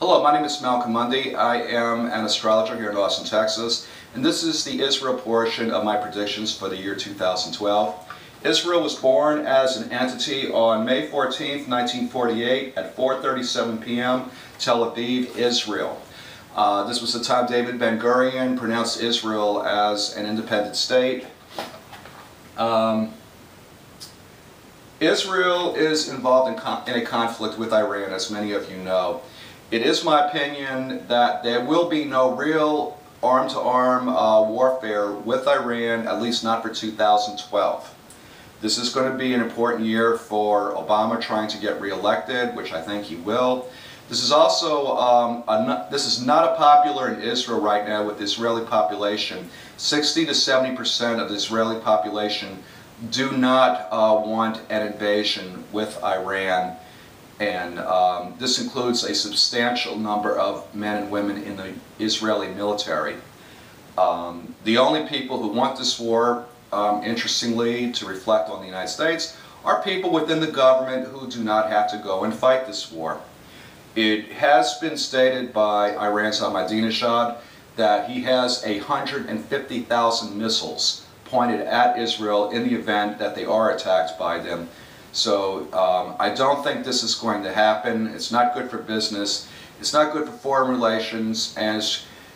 Hello, my name is Malcolm Mundy. I am an astrologer here in Austin, Texas, and this is the Israel portion of my predictions for the year 2012. Israel was born as an entity on May 14th, 1948 at 4:37 p.m. Tel Aviv, Israel. This was the time David Ben-Gurion pronounced Israel as an independent state. Israel is involved in a conflict with Iran, as many of you know. It is my opinion that there will be no real arm-to-arm warfare with Iran, at least not for 2012. This is going to be an important year for Obama trying to get re-elected, which I think he will. This is also, this is not popular in Israel right now with the Israeli population. 60 to 70% of the Israeli population do not want an invasion with Iran. And this includes a substantial number of men and women in the Israeli military. The only people who want this war, interestingly, to reflect on the United States, are people within the government who do not have to go and fight this war. It has been stated by Iran's Ahmadinejad that he has 150,000 missiles pointed at Israel in the event that they are attacked by them. So I don't think this is going to happen. It's not good for business. It's not good for foreign relations. And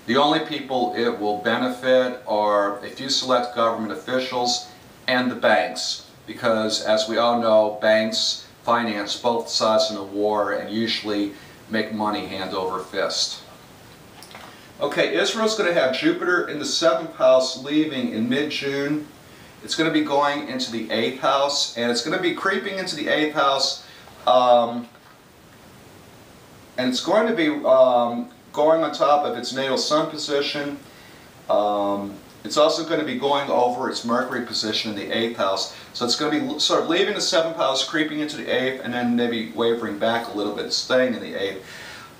the only people it will benefit are a few select government officials and the banks. Because as we all know, banks finance both sides in a war and usually make money hand over fist. Okay, Israel's going to have Jupiter in the 7th house leaving in mid-June. It's going to be going into the 8th house, and it's going to be creeping into the 8th house, and it's going to be going on top of its natal sun position. It's also going to be going over its Mercury position in the 8th house. So it's going to be sort of leaving the 7th house, creeping into the 8th, and then maybe wavering back a little bit, staying in the 8th.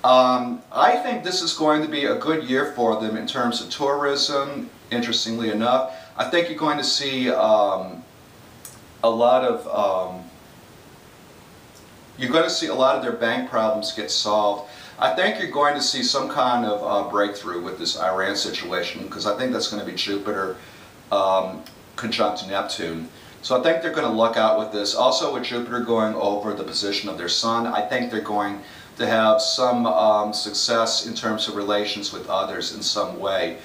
I think this is going to be a good year for them in terms of tourism, interestingly enough. I think you're going to see a lot of their bank problems get solved. I think you're going to see some kind of breakthrough with this Iran situation, because I think that's going to be Jupiter conjunct Neptune. So I think they're going to luck out with this. Also with Jupiter going over the position of their sun, I think they're going to have some success in terms of relations with others in some way.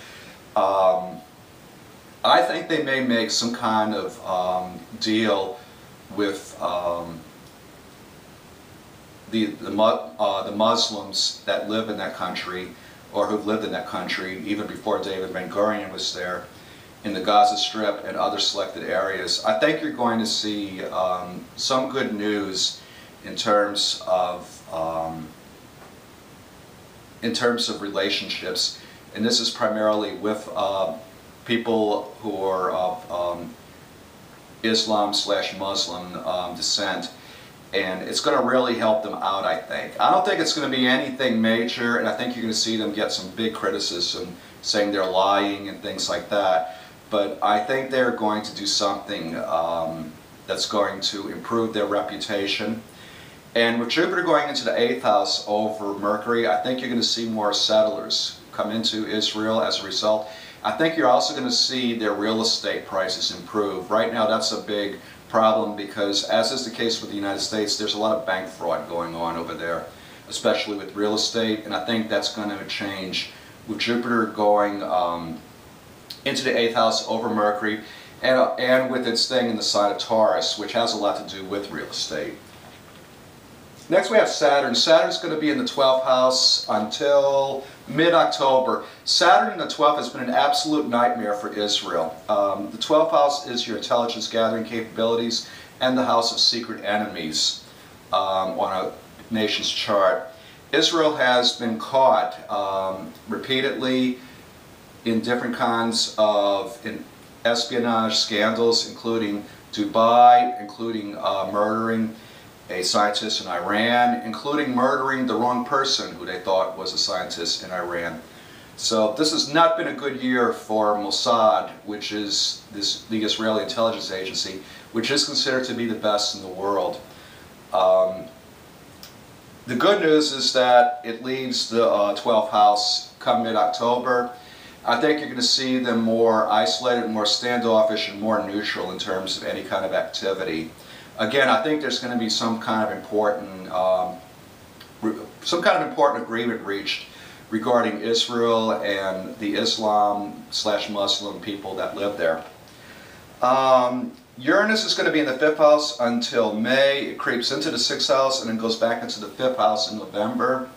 I think they may make some kind of deal with the Muslims that live in that country, or who've lived in that country even before David Ben-Gurion was there, in the Gaza Strip and other selected areas. I think you're going to see some good news in terms of relationships, and this is primarily with people who are of Islam/Muslim descent, and it's going to really help them out, I think. I don't think it's going to be anything major, and I think you're going to see them get some big criticism, saying they're lying and things like that, but I think they're going to do something that's going to improve their reputation. And with Jupiter going into the 8th house over Mercury, I think you're going to see more settlers come into Israel as a result. I think you're also going to see their real estate prices improve. Right now that's a big problem because, as is the case with the United States, there's a lot of bank fraud going on over there, especially with real estate, and I think that's going to change with Jupiter going into the 8th house over Mercury, and with it staying in the sign of Taurus, which has a lot to do with real estate. Next we have Saturn. Saturn's going to be in the 12th house until mid-October. Saturn in the 12th has been an absolute nightmare for Israel. The 12th house is your intelligence gathering capabilities and the house of secret enemies on a nation's chart. Israel has been caught repeatedly in different kinds of espionage scandals, including Dubai, including murdering a scientist in Iran, including murdering the wrong person who they thought was a scientist in Iran. So this has not been a good year for Mossad, which is the Israeli intelligence agency, which is considered to be the best in the world. The good news is that it leaves the 12th house come mid-October. I think you're going to see them more isolated, more standoffish, and more neutral in terms of any kind of activity. Again, I think there's going to be some kind of important agreement reached regarding Israel and the Islam/Muslim people that live there. Uranus is going to be in the 5th house until May. It creeps into the 6th house and then goes back into the 5th house in November.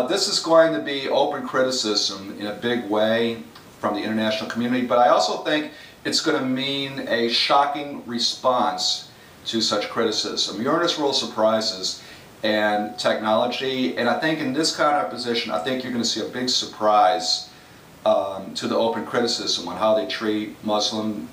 This is going to be open criticism in a big way from the international community, but I also think it's going to mean a shocking response to such criticism. Uranus rules surprises and technology, and I think in this kind of position, I think you're going to see a big surprise to the open criticism on how they treat Muslim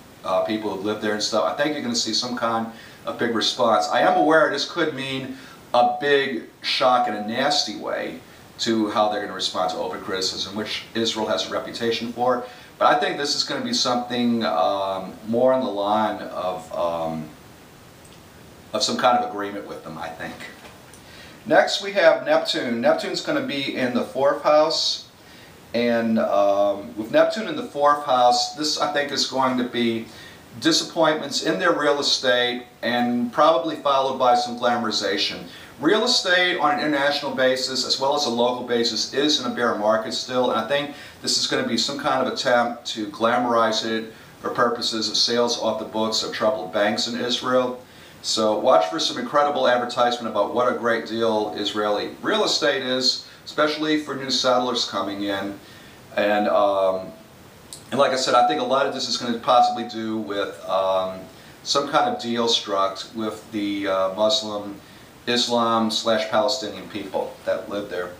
people who live there and stuff. I think you're going to see some kind of big response. I am aware this could mean a big shock in a nasty way to how they're going to respond to open criticism, which Israel has a reputation for. But I think this is going to be something more on the line of some kind of agreement with them, I think. Next we have Neptune. Neptune's going to be in the 4th house. And with Neptune in the 4th house, this I think is going to be disappointments in their real estate and probably followed by some glamorization. Real estate on an international basis as well as a local basis is in a bear market still, and I think this is going to be some kind of attempt to glamorize it for purposes of sales off the books of troubled banks in Israel. So watch for some incredible advertisement about what a great deal Israeli real estate is, especially for new settlers coming in. And like I said, I think a lot of this is going to possibly do with some kind of deal struck with the Muslim, Islam/Palestinian people that live there.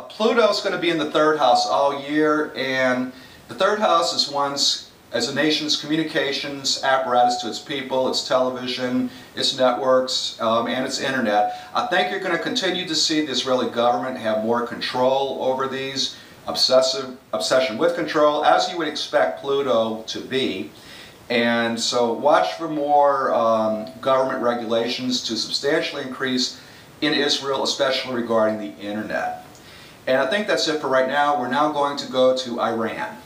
Pluto is going to be in the 3rd house all year, and the 3rd house is as a nation's communications apparatus to its people, its television, its networks, and its internet. I think you're going to continue to see the Israeli government have more control over these, obsession with control, as you would expect Pluto to be. And so watch for more government regulations to substantially increase in Israel, especially regarding the internet. And I think that's it for right now. We're now going to go to Iran.